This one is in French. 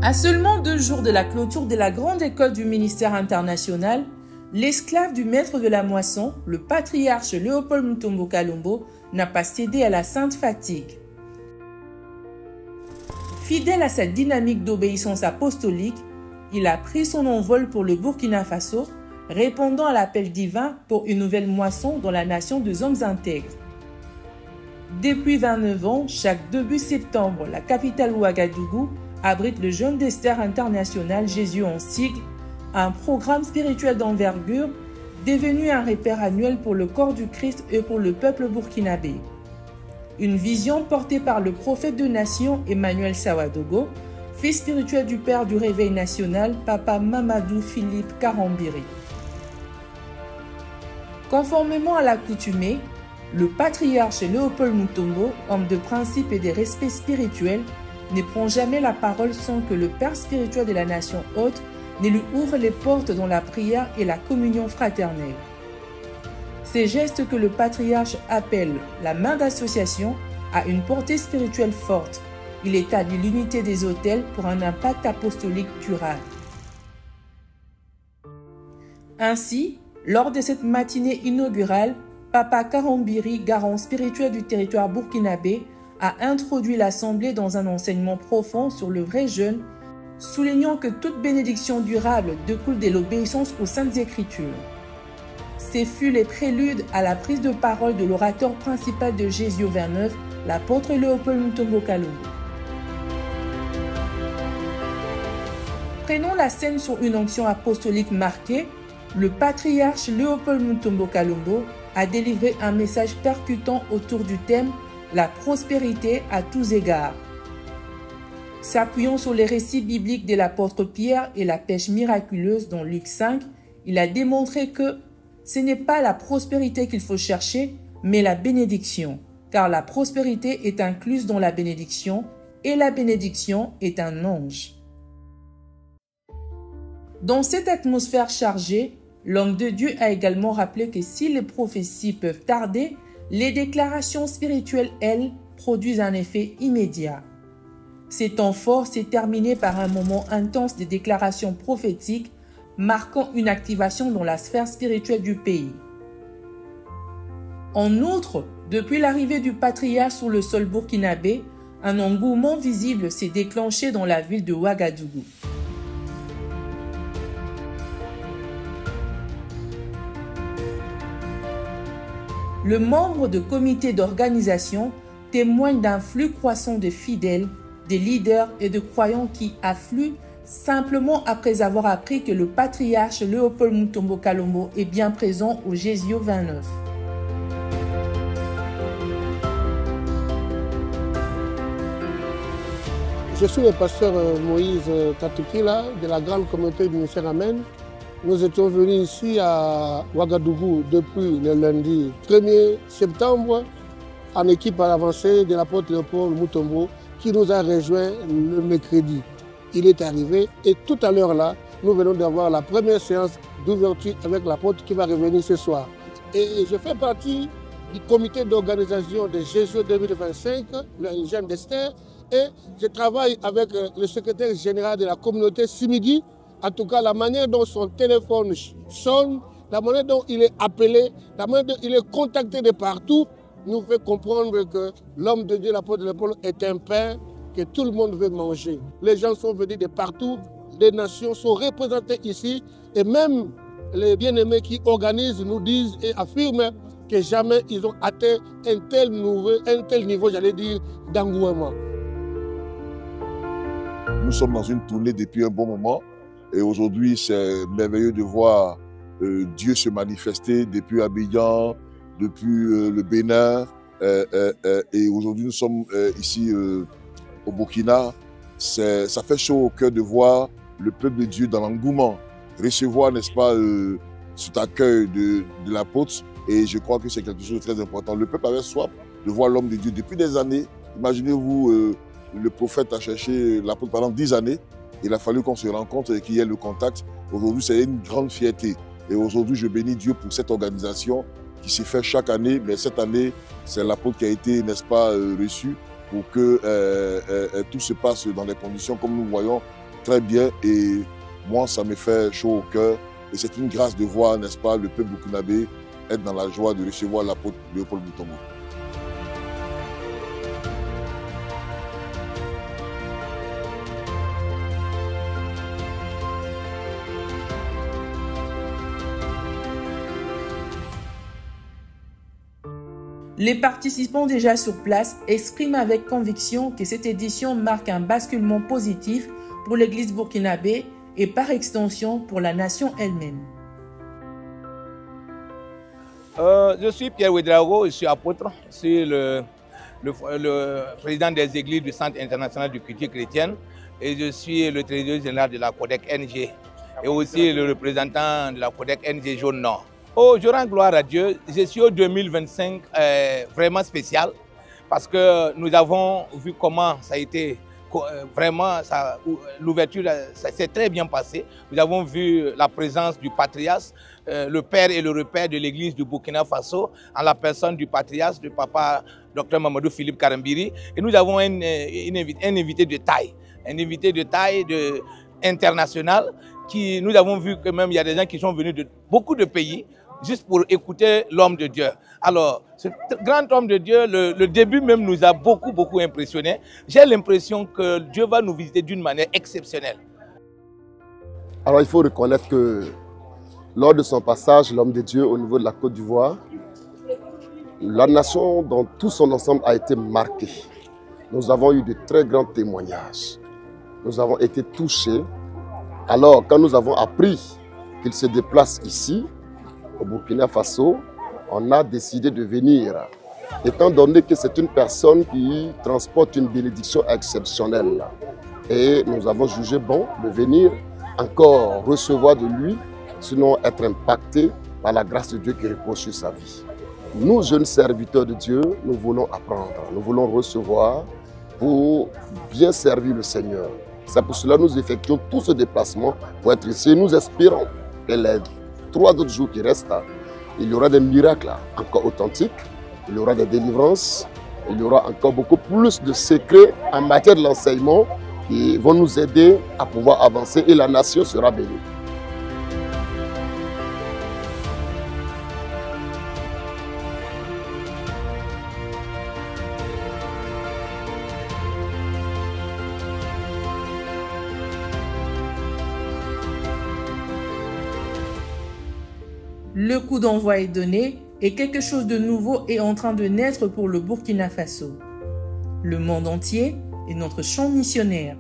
À seulement 2 jours de la clôture de la grande école du ministère international, l'esclave du maître de la moisson, le patriarche Léopold Mutombo Kalombo, n'a pas cédé à la sainte fatigue. Fidèle à cette dynamique d'obéissance apostolique, il a pris son envol pour le Burkina Faso, répondant à l'appel divin pour une nouvelle moisson dans la nation des hommes intègres. Depuis 29 ans, chaque début septembre, la capitale Ouagadougou abrite le Jeûne d'Esther international Jésus en sigle, un programme spirituel d'envergure devenu un repère annuel pour le corps du Christ et pour le peuple burkinabé. Une vision portée par le prophète de nation Emmanuel Sawadogo, fils spirituel du père du réveil national, Papa Mamadou Philippe Karambiri. Conformément à l'accoutumée, le patriarche Léopold Mutombo, homme de principe et de respect spirituel, ne prend jamais la parole sans que le père spirituel de la nation hôte ne lui ouvre les portes dans la prière et la communion fraternelle. Ces gestes que le patriarche appelle la main d'association a une portée spirituelle forte. Il établit l'unité des autels pour un impact apostolique durable. Ainsi, lors de cette matinée inaugurale, Papa Karambiri, garant spirituel du territoire burkinabé, a introduit l'Assemblée dans un enseignement profond sur le vrai jeûne, soulignant que toute bénédiction durable découle de l'obéissance aux Saintes Écritures. Ce fut les préludes à la prise de parole de l'orateur principal de Jésus 29, l'apôtre Léopold Mutombo Kalombo. Prenons la scène sur une onction apostolique marquée. Le patriarche Léopold Mutombo Kalombo a délivré un message percutant autour du thème « La prospérité à tous égards ». S'appuyant sur les récits bibliques de l'apôtre Pierre et la pêche miraculeuse dans Luc 5, il a démontré que ce n'est pas la prospérité qu'il faut chercher, mais la bénédiction, car la prospérité est incluse dans la bénédiction et la bénédiction est un ange. Dans cette atmosphère chargée, l'homme de Dieu a également rappelé que si les prophéties peuvent tarder, les déclarations spirituelles, elles, produisent un effet immédiat. Ces temps forts s'est terminé par un moment intense de déclarations prophétiques marquant une activation dans la sphère spirituelle du pays. En outre, depuis l'arrivée du patriarche sur le sol burkinabé, un engouement visible s'est déclenché dans la ville de Ouagadougou. Le membre du comité d'organisation témoigne d'un flux croissant de fidèles, des leaders et de croyants qui affluent simplement après avoir appris que le patriarche Léopold Mutombo Kalombo est bien présent au Jésus 29. Je suis le pasteur Moïse Tatukila de la grande communauté du ministère Amen. Nous étions venus ici à Ouagadougou depuis le lundi 1er septembre en équipe à l'avancée de l'apôtre Léopold Mutombo qui nous a rejoints le mercredi. Il est arrivé et tout à l'heure là, nous venons d'avoir la première séance d'ouverture avec l'apôtre qui va revenir ce soir. Et je fais partie du comité d'organisation de Jésus 2025, le Jeûne d'Esther, et je travaille avec le secrétaire général de la communauté Simigi. En tout cas, la manière dont son téléphone sonne, la manière dont il est appelé, la manière dont il est contacté de partout, nous fait comprendre que l'homme de Dieu, l'apôtre Léopold, est un pain que tout le monde veut manger. Les gens sont venus de partout, les nations sont représentées ici, et même les bien-aimés qui organisent nous disent et affirment que jamais ils ont atteint un tel niveau, j'allais dire, d'engouement. Nous sommes dans une tournée depuis un bon moment. Et aujourd'hui, c'est merveilleux de voir Dieu se manifester depuis Abidjan, depuis le Bénin. Et aujourd'hui, nous sommes ici au Burkina. Ça fait chaud au cœur de voir le peuple de Dieu dans l'engouement. Recevoir, n'est-ce pas, cet accueil de l'apôtre. Et je crois que c'est quelque chose de très important. Le peuple avait soif de voir l'homme de Dieu depuis des années. Imaginez-vous, le prophète a cherché l'apôtre pendant 10 années. Il a fallu qu'on se rencontre et qu'il y ait le contact. Aujourd'hui, c'est une grande fierté. Et aujourd'hui, je bénis Dieu pour cette organisation qui s'est faite chaque année. Mais cette année, c'est l'apôtre qui a été, n'est-ce pas, reçu pour que tout se passe dans des conditions comme nous voyons très bien et moi, ça me fait chaud au cœur. Et c'est une grâce de voir, n'est-ce pas, le peuple burkinabé être dans la joie de recevoir l'apôtre Léopold Mutombo. Les participants déjà sur place expriment avec conviction que cette édition marque un basculement positif pour l'Église burkinabé et par extension pour la nation elle-même. Je suis Pierre Ouedraogo, je suis apôtre, je suis le président des églises du Centre international de culture chrétienne et je suis le trésorier général de la Codec NG et aussi le représentant de la Codec NG Jaune Nord. Oh, je rends gloire à Dieu. Je suis au 2025 vraiment spécial parce que nous avons vu comment ça a été vraiment, l'ouverture s'est très bien passée. Nous avons vu la présence du patriarche, le père et le repère de l'église du Burkina Faso, en la personne du patriarche, du papa Dr Mamadou Philippe Karambiri. Et nous avons un invité de taille, international, qui nous avons vu que même il y a des gens qui sont venus de beaucoup de pays, juste pour écouter l'homme de Dieu. Alors, ce grand homme de Dieu, le début même nous a beaucoup impressionnés. J'ai l'impression que Dieu va nous visiter d'une manière exceptionnelle. Alors, il faut reconnaître que lors de son passage, l'homme de Dieu au niveau de la Côte d'Ivoire, la nation dans tout son ensemble a été marquée. Nous avons eu de très grands témoignages. Nous avons été touchés. Alors, quand nous avons appris qu'il se déplace ici, au Burkina Faso, on a décidé de venir, étant donné que c'est une personne qui transporte une bénédiction exceptionnelle. Et nous avons jugé bon de venir encore recevoir de lui, sinon être impacté par la grâce de Dieu qui repose sur sa vie. Nous, jeunes serviteurs de Dieu, nous voulons apprendre, nous voulons recevoir pour bien servir le Seigneur. C'est pour cela que nous effectuons tout ce déplacement pour être ici. Nous espérons que les 3 autres jours qui restent, il y aura des miracles encore authentiques, il y aura des délivrances, il y aura encore beaucoup plus de secrets en matière de l'enseignement qui vont nous aider à pouvoir avancer et la nation sera bénie. Le coup d'envoi est donné et quelque chose de nouveau est en train de naître pour le Burkina Faso. Le monde entier est notre champ missionnaire.